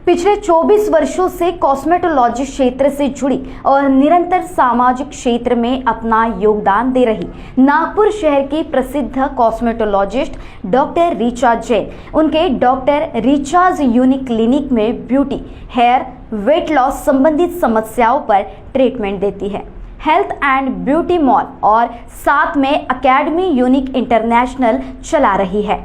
पिछले 24 वर्षों से कॉस्मेटोलॉजी क्षेत्र से जुड़ी और निरंतर सामाजिक क्षेत्र में अपना योगदान दे रही नागपुर शहर की प्रसिद्ध कॉस्मेटोलॉजिस्ट डॉक्टर ऋचा जैन उनके डॉक्टर ऋचाज यूनिक क्लिनिक में ब्यूटी, हेयर, वेट लॉस संबंधित समस्याओं पर ट्रीटमेंट देती है। हेल्थ एंड ब्यूटी मॉल और साथ में एकेडमी यूनिक इंटरनेशनल चला रही है।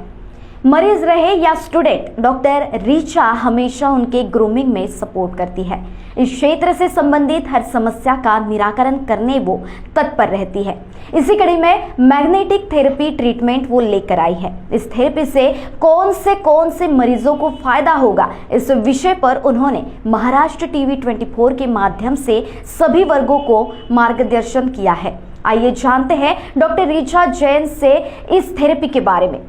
मरीज रहे या स्टूडेंट, डॉक्टर ऋचा हमेशा उनके ग्रूमिंग में सपोर्ट करती है। इस क्षेत्र से संबंधित हर समस्या का निराकरण करने वो तत्पर रहती है। इसी कड़ी में मैग्नेटिक थेरेपी ट्रीटमेंट वो लेकर आई है। इस थेरेपी से कौन से मरीजों को फायदा होगा, इस विषय पर उन्होंने महाराष्ट्र टीवी 24 के माध्यम से सभी वर्गों को मार्गदर्शन किया है। आइए जानते हैं डॉक्टर ऋचा जैन से इस थेरेपी के बारे में।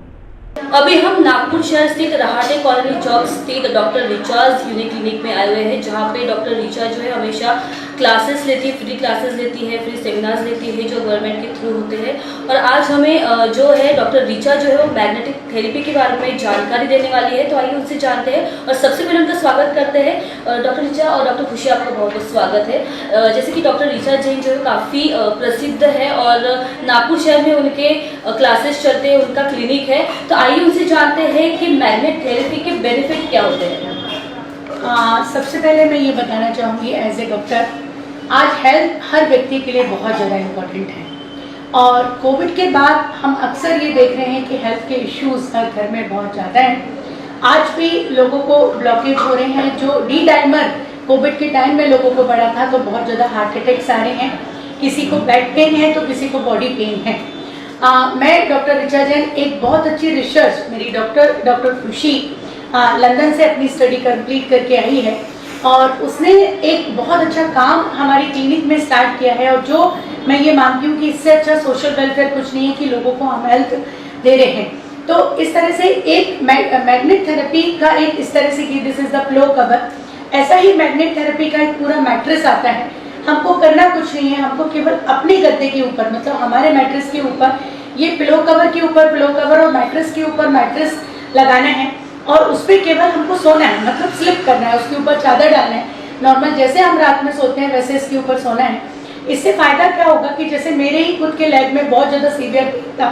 अभी हम नागपुर शहर स्थित रहाटे कॉलोनी चौक स्थित डॉक्टर ऋचाज यूनिक क्लिनिक में आए हुए हैं, जहां पे डॉक्टर ऋचा जो है हमेशा क्लासेस लेती है, फ्री क्लासेस लेती है, फ्री सेमिनार्स लेती है जो गवर्नमेंट के थ्रू होते हैं। और आज हमें जो है डॉक्टर ऋचा जो है वो मैग्नेटिक थेरेपी के बारे में जानकारी देने वाली है। तो आइए उनसे जानते हैं और सबसे पहले उनका स्वागत करते हैं। डॉक्टर ऋचा और डॉक्टर खुशी, आपका बहुत बहुत स्वागत है। जैसे कि डॉक्टर ऋचा जैन जो है काफ़ी प्रसिद्ध है और नागपुर शहर में उनके क्लासेस चलते हैं, उनका क्लिनिक है। तो आइए उनसे जानते हैं कि मैग्नेट थेरेपी के बेनिफिट क्या होते हैं। सबसे पहले मैं ये बताना चाहूँगी एज ए डॉक्टर, आज हेल्थ हर व्यक्ति के लिए बहुत ज़्यादा इम्पोर्टेंट है और कोविड के बाद हम अक्सर ये देख रहे हैं कि हेल्थ के इश्यूज हर घर में बहुत ज़्यादा हैं। आज भी लोगों को ब्लॉकेज हो रहे हैं। जो डी डाइमर कोविड के टाइम में लोगों को पड़ा था तो बहुत ज़्यादा हार्ट अटैक्स आ रहे हैं, किसी को बैक पेन है तो किसी को बॉडी पेन है। मैं डॉक्टर ऋचा जैन एक बहुत अच्छी रिसर्च मेरी डॉक्टर खुशी लंदन से अपनी स्टडी कंप्लीट करके आई है और उसने एक बहुत अच्छा काम हमारी क्लिनिक में स्टार्ट किया है। और जो मैं ये मानती हूँ कि इससे अच्छा सोशल वेलफेयर कुछ नहीं है कि लोगों को हम हेल्थ दे रहे हैं। तो इस तरह से एक मैग्नेट थेरेपी का एक इस तरह से कि this is the pillow cover, ऐसा ही मैग्नेट थेरेपी का एक पूरा मैट्रेस आता है। हमको करना कुछ नहीं है, हमको केवल अपने गद्दे के ऊपर, मतलब हमारे मैट्रेस के ऊपर, ये पिलो कवर के ऊपर पिलो कवर और मैट्रेस के ऊपर मैट्रेस लगाना है और उस पर केवल हमको सोना है, मतलब स्लिप करना है, उसके ऊपर चादर डालना है। नॉर्मल जैसे हम रात में सोते हैं वैसे इसके ऊपर सोना है। इससे फायदा क्या होगा कि जैसे मेरे ही खुद के लेग में बहुत ज़्यादा सीवियर पेन था,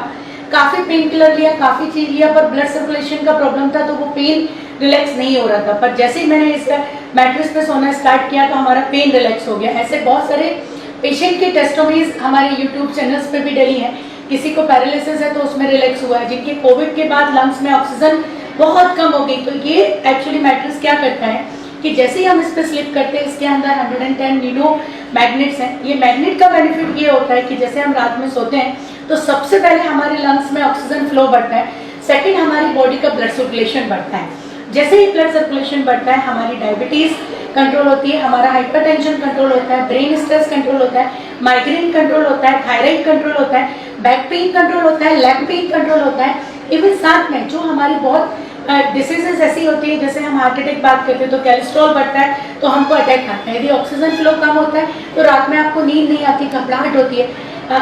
काफ़ी पेन किलर लिया, काफ़ी चीज़ लिया, पर ब्लड सर्कुलेशन का प्रॉब्लम था तो वो पेन रिलैक्स नहीं हो रहा था। पर जैसे ही मैंने इस मैट्रेस पे सोना स्टार्ट किया तो हमारा पेन रिलैक्स हो गया। ऐसे बहुत सारे पेशेंट की टेस्टोमीज हमारे यूट्यूब चैनल्स पे भी डली हैं। किसी को पैरालिसिस है तो उसमें रिलैक्स हुआ है, जिनके कोविड के बाद लंग्स में ऑक्सीजन बहुत कम हो गई। तो ये एक्चुअली मैट्रेस क्या करता है कि जैसे ही हम इस पर स्लिप करते हैं, इसके अंदर 110 नीडो मैग्नेट्स हैं। ये मैग्नेट का बेनिफिट ये होता है कि जैसे हम रात में सोते हैं तो सबसे पहले हमारे लंग्स में ऑक्सीजन फ्लो बढ़ता है, सेकेंड हमारी बॉडी का ब्लड सर्कुलेशन बढ़ता है। जैसे ही ब्लड सर्कुलेशन बढ़ता है हमारी डायबिटीज कंट्रोल होती है, हमारा हाइपरटेंशन कंट्रोल होता है, ब्रेन स्ट्रेस कंट्रोल होता है, माइग्रेन कंट्रोल होता है, थायराइड कंट्रोल होता है, बैक पेन कंट्रोल होता है, लेग पेन कंट्रोल होता है। इवन साथ में जो हमारी बहुत डिसीजेस ऐसी होती है, जैसे हम हार्ट अटैक बात करते हैं तो कोलेस्ट्रॉल बढ़ता है तो हमको अटैक आता है। यदि ऑक्सीजन फ्लो कम होता है तो रात में आपको नींद नहीं आती, घबराहट होती है।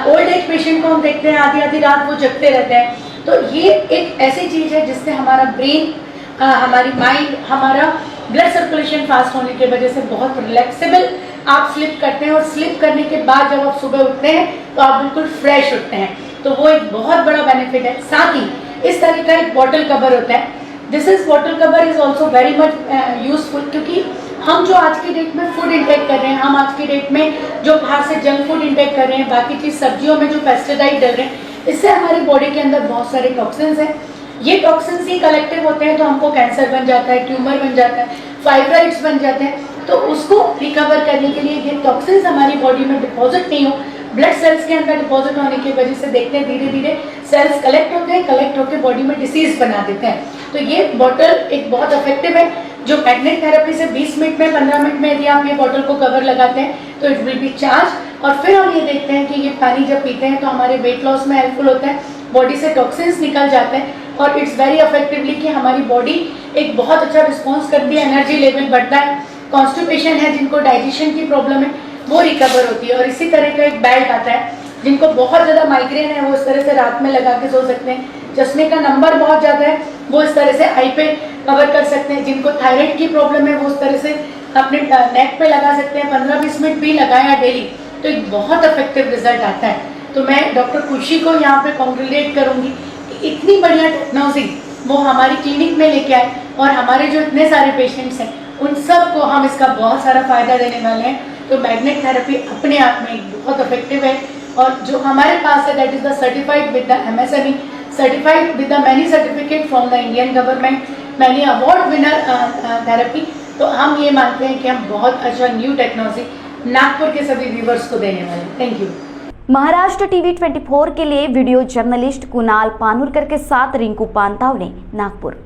ओल्ड एज पेशेंट को हम देखते हैं आधी रात वो जगते रहते हैं। तो ये एक ऐसी चीज़ है जिससे हमारा ब्रेन, हमारी माइंड, हमारा ब्लड सर्कुलेशन फास्ट होने की वजह से बहुत रिलैक्सेबल आप स्लिप करते हैं और स्लिप करने के बाद जब आप सुबह उठते हैं तो आप बिल्कुल फ्रेश उठते हैं। तो वो एक बहुत बड़ा बेनिफिट है। साथ ही इस तरह का एक बॉटल कवर होता है। This is bottle cover is also very much useful, क्योंकि हम जो आज की डेट में फूड इंटेक कर रहे हैं, हम आज की डेट में जो बाहर से जंक फूड इंटेक कर रहे हैं, बाकी चीज़ सब्जियों में जो पेस्टिसाइड डल रहे हैं, इससे हमारी बॉडी के अंदर बहुत सारे टॉक्सिन्स हैं। ये टॉक्सिन्स ही कलेक्टिव होते हैं तो हमको कैंसर बन जाता है, ट्यूमर बन जाता है, फाइब्राइड्स बन जाते हैं। तो उसको रिकवर करने के लिए ये टॉक्सिन्स हमारी बॉडी में डिपॉजिट नहीं हो, ब्लड सेल्स के अंदर डिपॉजिट होने की वजह से देखते हैं धीरे धीरे सेल्स कलेक्ट होते हैं, कलेक्ट होकर बॉडी में डिसीज बना देते हैं। तो ये बॉटल एक बहुत इफेक्टिव है जो मैग्नेट थेरेपी से 20 मिनट में 15 मिनट में यदि आप ये बॉटल को कवर लगाते हैं तो इट विल बी चार्ज। और फिर हम ये देखते हैं कि ये पानी जब पीते हैं तो हमारे वेट लॉस में हेल्पफुल होता है, बॉडी से टॉक्सिन्स निकल जाते हैं और इट्स वेरी इफेक्टिवली कि हमारी बॉडी एक बहुत अच्छा रिस्पॉन्स करती है, एनर्जी लेवल बढ़ता है। कॉन्स्टिपेशन है, जिनको डाइजेशन की प्रॉब्लम है वो रिकवर होती है। और इसी तरह का एक बेल्ट आता है, जिनको बहुत ज़्यादा माइग्रेन है वो इस तरह से रात में लगा के सो सकते हैं। चश्मे का नंबर बहुत ज़्यादा है वो इस तरह से आई पे कवर कर सकते हैं। जिनको थायराइड की प्रॉब्लम है वो उस तरह से अपने नेक पे लगा सकते हैं। 15-20 मिनट भी लगाया डेली तो एक बहुत इफेक्टिव रिजल्ट आता है। तो मैं डॉक्टर खुशी को यहाँ पे कॉन्ग्रेचुलेट करूँगी कि इतनी बढ़िया टेक्नोलॉजी वो हमारी क्लिनिक में लेके आए और हमारे जो इतने सारे पेशेंट्स हैं उन सब को हम इसका बहुत सारा फ़ायदा देने वाले हैं। तो मैग्नेट थेरेपी अपने आप में बहुत इफेक्टिव है और जो हमारे पास है that is the certified with the MSME, certified with the many certificate from the Indian government, many award winner therapy. तो हम ये मानते हैं कि हम बहुत अच्छा न्यू टेक्नोलॉजी नागपुर के सभी व्यूवर्स को देने वाले हैं। Thank you. महाराष्ट्र टीवी 24 के लिए वीडियो जर्नलिस्ट कुणाल पानुरकर के साथ रिंकू पांतावने, नागपुर।